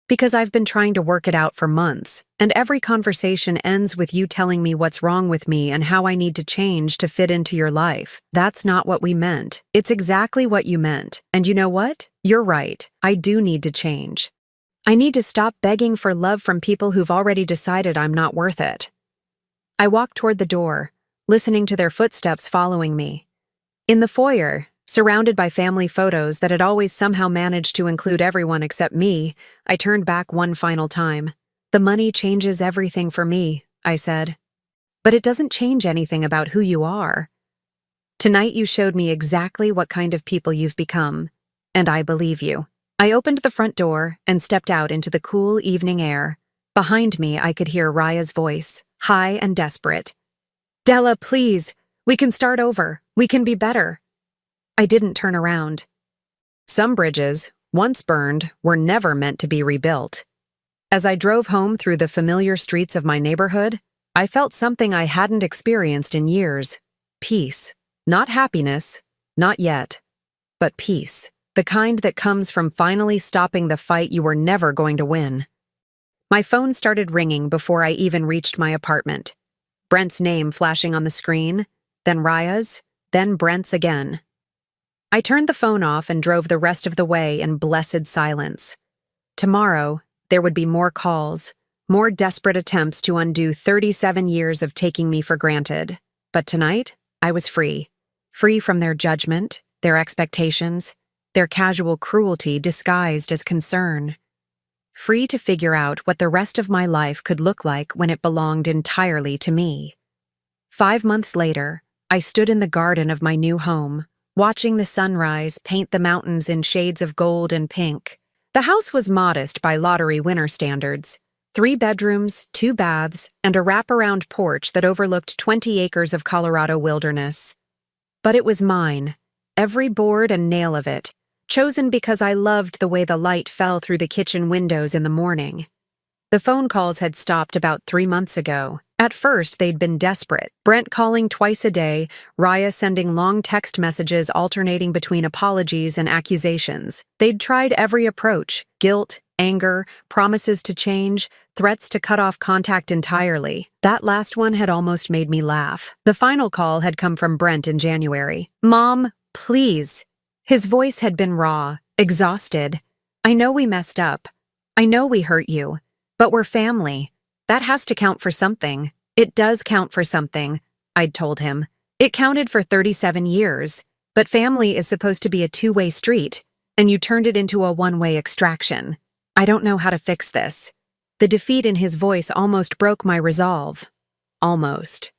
Because I've been trying to work it out for months, and every conversation ends with you telling me what's wrong with me and how I need to change to fit into your life. That's not what we meant. It's exactly what you meant. And you know what? You're right. I do need to change. I need to stop begging for love from people who've already decided I'm not worth it. I walked toward the door, listening to their footsteps following me. In the foyer, surrounded by family photos that had always somehow managed to include everyone except me, I turned back one final time. The money changes everything for me, I said. But it doesn't change anything about who you are. Tonight you showed me exactly what kind of people you've become, and I believe you. I opened the front door and stepped out into the cool evening air. Behind me I could hear Raya's voice, high and desperate. Della, please, we can start over. We can be better. I didn't turn around. Some bridges, once burned, were never meant to be rebuilt. As I drove home through the familiar streets of my neighborhood, I felt something I hadn't experienced in years. Peace. Not happiness, not yet, but peace. The kind that comes from finally stopping the fight you were never going to win. My phone started ringing before I even reached my apartment. Brent's name flashing on the screen, then Raya's, then Brent's again. I turned the phone off and drove the rest of the way in blessed silence. Tomorrow, there would be more calls, more desperate attempts to undo 37 years of taking me for granted. But tonight, I was free. Free from their judgment, their expectations, their casual cruelty disguised as concern. Free to figure out what the rest of my life could look like when it belonged entirely to me. 5 months later, I stood in the garden of my new home, watching the sunrise paint the mountains in shades of gold and pink. The house was modest by lottery winner standards, 3 bedrooms, 2 baths, and a wraparound porch that overlooked 20 acres of Colorado wilderness. But it was mine, every board and nail of it, chosen because I loved the way the light fell through the kitchen windows in the morning. The phone calls had stopped about 3 months ago. At first, they'd been desperate. Brent calling twice a day, Raya sending long text messages alternating between apologies and accusations. They'd tried every approach: guilt, anger, promises to change, threats to cut off contact entirely. That last one had almost made me laugh. The final call had come from Brent in January. "Mom, please." His voice had been raw, exhausted. "I know we messed up. I know we hurt you. But we're family. That has to count for something." "It does count for something," I'd told him. "It counted for 37 years. But family is supposed to be a two-way street, and you turned it into a one-way extraction. I don't know how to fix this." The defeat in his voice almost broke my resolve. Almost.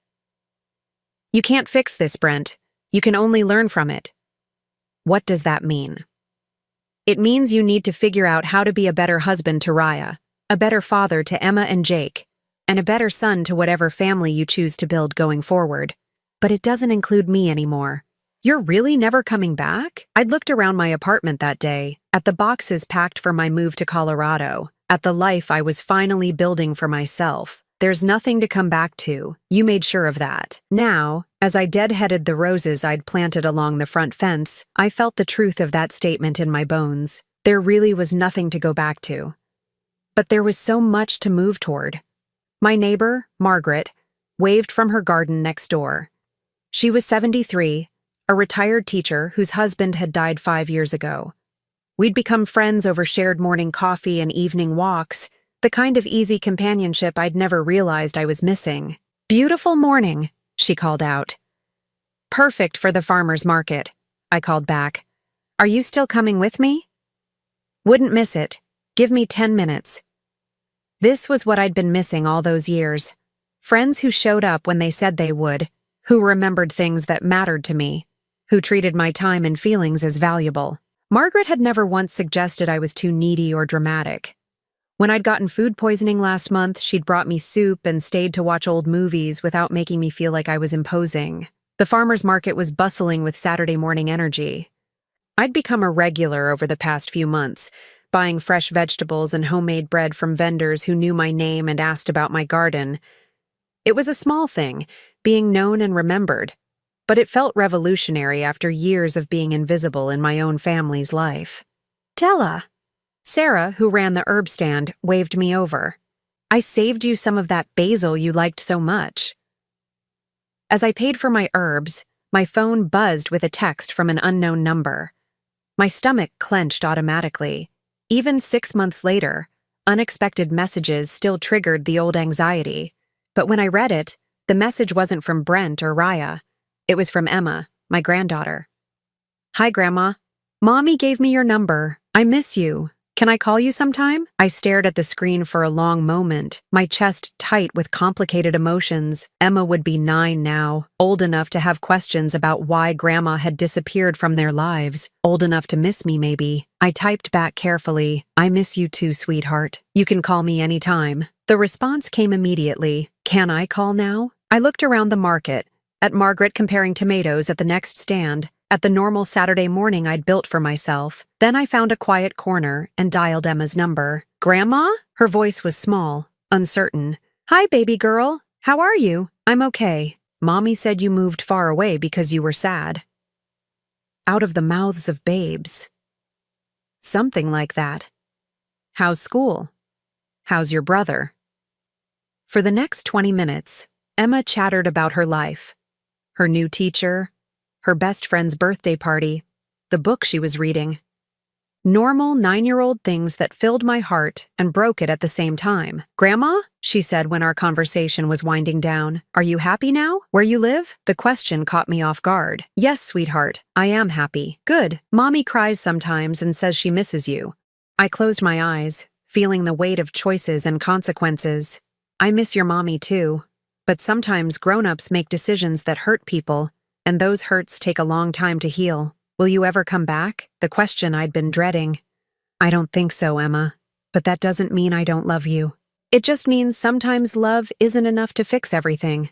"You can't fix this, Brent. You can only learn from it." What does that mean? It means you need to figure out how to be a better husband to Raya, a better father to Emma and Jake, and a better son to whatever family you choose to build going forward. But it doesn't include me anymore. "You're really never coming back?" I'd looked around my apartment that day, at the boxes packed for my move to Colorado, at the life I was finally building for myself. "There's nothing to come back to. You made sure of that." Now, as I deadheaded the roses I'd planted along the front fence, I felt the truth of that statement in my bones. There really was nothing to go back to. But there was so much to move toward. My neighbor, Margaret, waved from her garden next door. She was 73, a retired teacher whose husband had died 5 years ago. We'd become friends over shared morning coffee and evening walks, the kind of easy companionship I'd never realized I was missing. "Beautiful morning," she called out. "Perfect for the farmer's market," I called back. "Are you still coming with me?" "Wouldn't miss it. Give me 10 minutes. This was what I'd been missing all those years. Friends who showed up when they said they would, who remembered things that mattered to me, who treated my time and feelings as valuable. Margaret had never once suggested I was too needy or dramatic. When I'd gotten food poisoning last month, she'd brought me soup and stayed to watch old movies without making me feel like I was imposing. The farmer's market was bustling with Saturday morning energy. I'd become a regular over the past few months, buying fresh vegetables and homemade bread from vendors who knew my name and asked about my garden. It was a small thing, being known and remembered, but it felt revolutionary after years of being invisible in my own family's life. "Della!" Sarah, who ran the herb stand, waved me over. "I saved you some of that basil you liked so much." As I paid for my herbs, my phone buzzed with a text from an unknown number. My stomach clenched automatically. Even 6 months later, unexpected messages still triggered the old anxiety. But when I read it, the message wasn't from Brent or Raya. It was from Emma, my granddaughter. "Hi, Grandma. Mommy gave me your number. I miss you. Can I call you sometime?" I stared at the screen for a long moment, my chest tight with complicated emotions. Emma would be 9 now, old enough to have questions about why Grandma had disappeared from their lives, old enough to miss me maybe. I typed back carefully, "I miss you too, sweetheart. You can call me anytime." The response came immediately, "Can I call now?" I looked around the market, at Margaret comparing tomatoes at the next stand, at the normal Saturday morning I'd built for myself. Then I found a quiet corner and dialed Emma's number. "Grandma?" Her voice was small, uncertain. "Hi, baby girl. How are you?" "I'm okay. Mommy said you moved far away because you were sad." Out of the mouths of babes. Something like that. "How's school? How's your brother?" For the next 20 minutes, Emma chattered about her life, her new teacher, her best friend's birthday party, the book she was reading. Normal 9-year-old things that filled my heart and broke it at the same time. "Grandma?" she said when our conversation was winding down. "Are you happy now? Where you live?" The question caught me off guard. "Yes, sweetheart, I am happy." "Good. Mommy cries sometimes and says she misses you." I closed my eyes, feeling the weight of choices and consequences. "I miss your mommy too. But sometimes grown-ups make decisions that hurt people, and those hurts take a long time to heal. Will you ever come back?" The question I'd been dreading. "I don't think so, Emma. But that doesn't mean I don't love you." It just means sometimes love isn't enough to fix everything.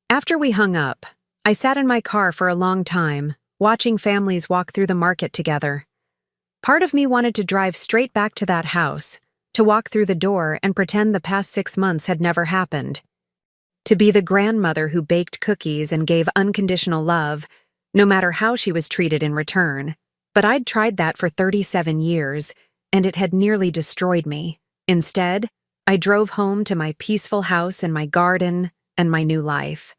After we hung up, I sat in my car for a long time, watching families walk through the market together. Part of me wanted to drive straight back to that house, to walk through the door and pretend the past 6 months had never happened. To be the grandmother who baked cookies and gave unconditional love, no matter how she was treated in return. But I'd tried that for 37 years, and it had nearly destroyed me. Instead, I drove home to my peaceful house and my garden and my new life.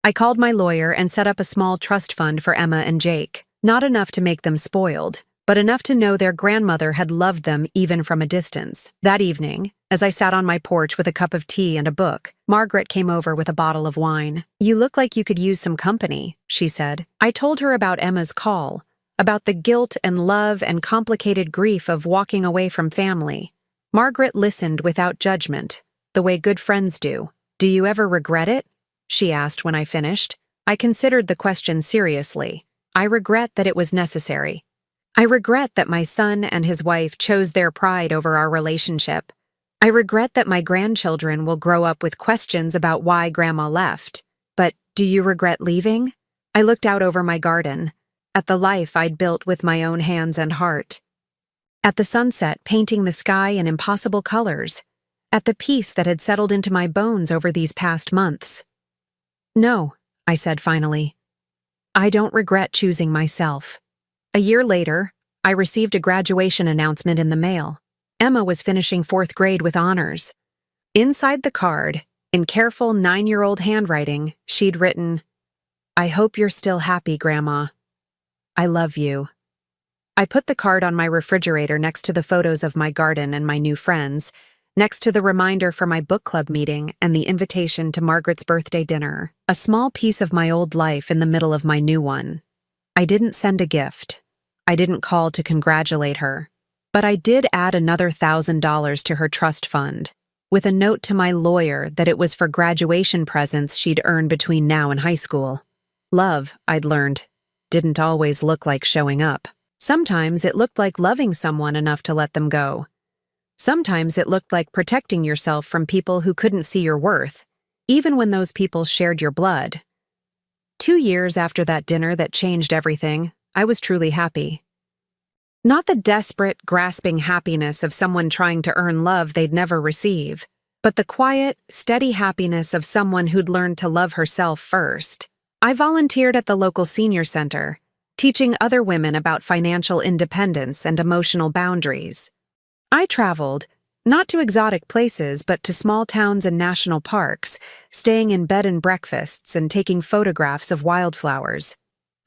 I called my lawyer and set up a small trust fund for Emma and Jake, not enough to make them spoiled, but enough to know their grandmother had loved them even from a distance. That evening, as I sat on my porch with a cup of tea and a book, Margaret came over with a bottle of wine. "You look like you could use some company," she said. I told her about Emma's call, about the guilt and love and complicated grief of walking away from family. Margaret listened without judgment, the way good friends do. "Do you ever regret it?" she asked when I finished. I considered the question seriously. I regret that it was necessary. I regret that my son and his wife chose their pride over our relationship. I regret that my grandchildren will grow up with questions about why Grandma left. But do you regret leaving? I looked out over my garden, at the life I'd built with my own hands and heart, at the sunset painting the sky in impossible colors, at the peace that had settled into my bones over these past months. "No," I said finally. "I don't regret choosing myself." A year later, I received a graduation announcement in the mail. Emma was finishing 4th grade with honors. Inside the card, in careful 9-year-old handwriting, she'd written, "I hope you're still happy, Grandma. I love you." I put the card on my refrigerator next to the photos of my garden and my new friends, next to the reminder for my book club meeting and the invitation to Margaret's birthday dinner, a small piece of my old life in the middle of my new one. I didn't send a gift. I didn't call to congratulate her. But I did add another $1,000 to her trust fund, with a note to my lawyer that it was for graduation presents she'd earned between now and high school. Love, I'd learned, didn't always look like showing up. Sometimes it looked like loving someone enough to let them go. Sometimes it looked like protecting yourself from people who couldn't see your worth, even when those people shared your blood. 2 years after that dinner that changed everything, I was truly happy. Not the desperate, grasping happiness of someone trying to earn love they'd never receive, but the quiet, steady happiness of someone who'd learned to love herself first. I volunteered at the local senior center, teaching other women about financial independence and emotional boundaries. I traveled, not to exotic places, but to small towns and national parks, staying in bed and breakfasts and taking photographs of wildflowers.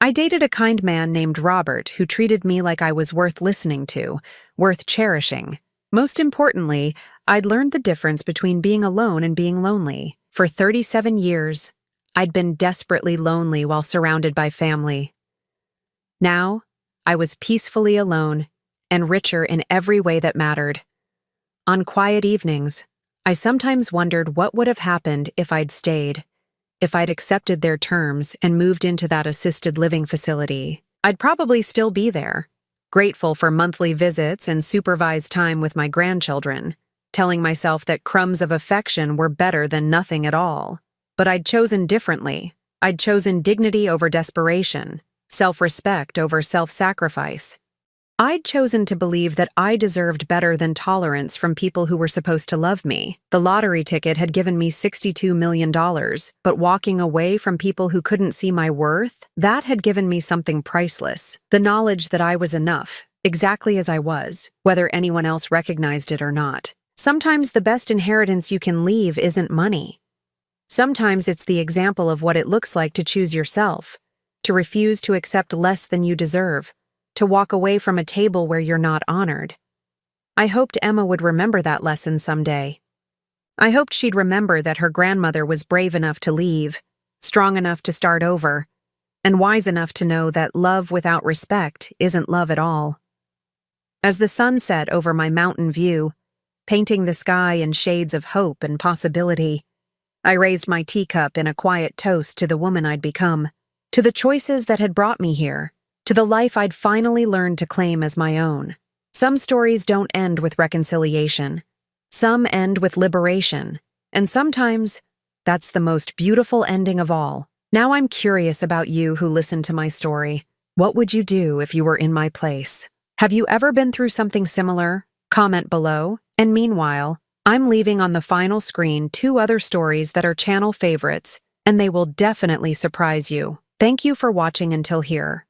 I dated a kind man named Robert who treated me like I was worth listening to, worth cherishing. Most importantly, I'd learned the difference between being alone and being lonely. For 37 years, I'd been desperately lonely while surrounded by family. Now, I was peacefully alone and richer in every way that mattered. On quiet evenings, I sometimes wondered what would have happened if I'd stayed. If I'd accepted their terms and moved into that assisted living facility. I'd probably still be there, grateful for monthly visits and supervised time with my grandchildren, telling myself that crumbs of affection were better than nothing at all. But I'd chosen differently. I'd chosen dignity over desperation, self-respect over self-sacrifice. I'd chosen to believe that I deserved better than tolerance from people who were supposed to love me. The lottery ticket had given me $62 million, but walking away from people who couldn't see my worth, that had given me something priceless. The knowledge that I was enough, exactly as I was, whether anyone else recognized it or not. Sometimes the best inheritance you can leave isn't money. Sometimes it's the example of what it looks like to choose yourself, to refuse to accept less than you deserve, to walk away from a table where you're not honored. I hoped Emma would remember that lesson someday. I hoped she'd remember that her grandmother was brave enough to leave, strong enough to start over, and wise enough to know that love without respect isn't love at all. As the sun set over my mountain view, painting the sky in shades of hope and possibility, I raised my teacup in a quiet toast to the woman I'd become, to the choices that had brought me here, to the life I'd finally learned to claim as my own. Some stories don't end with reconciliation. Some end with liberation, and sometimes that's the most beautiful ending of all. Now I'm curious about you who listened to my story. What would you do if you were in my place? Have you ever been through something similar? Comment below. And meanwhile, I'm leaving on the final screen 2 other stories that are channel favorites, and they will definitely surprise you. Thank you for watching until here.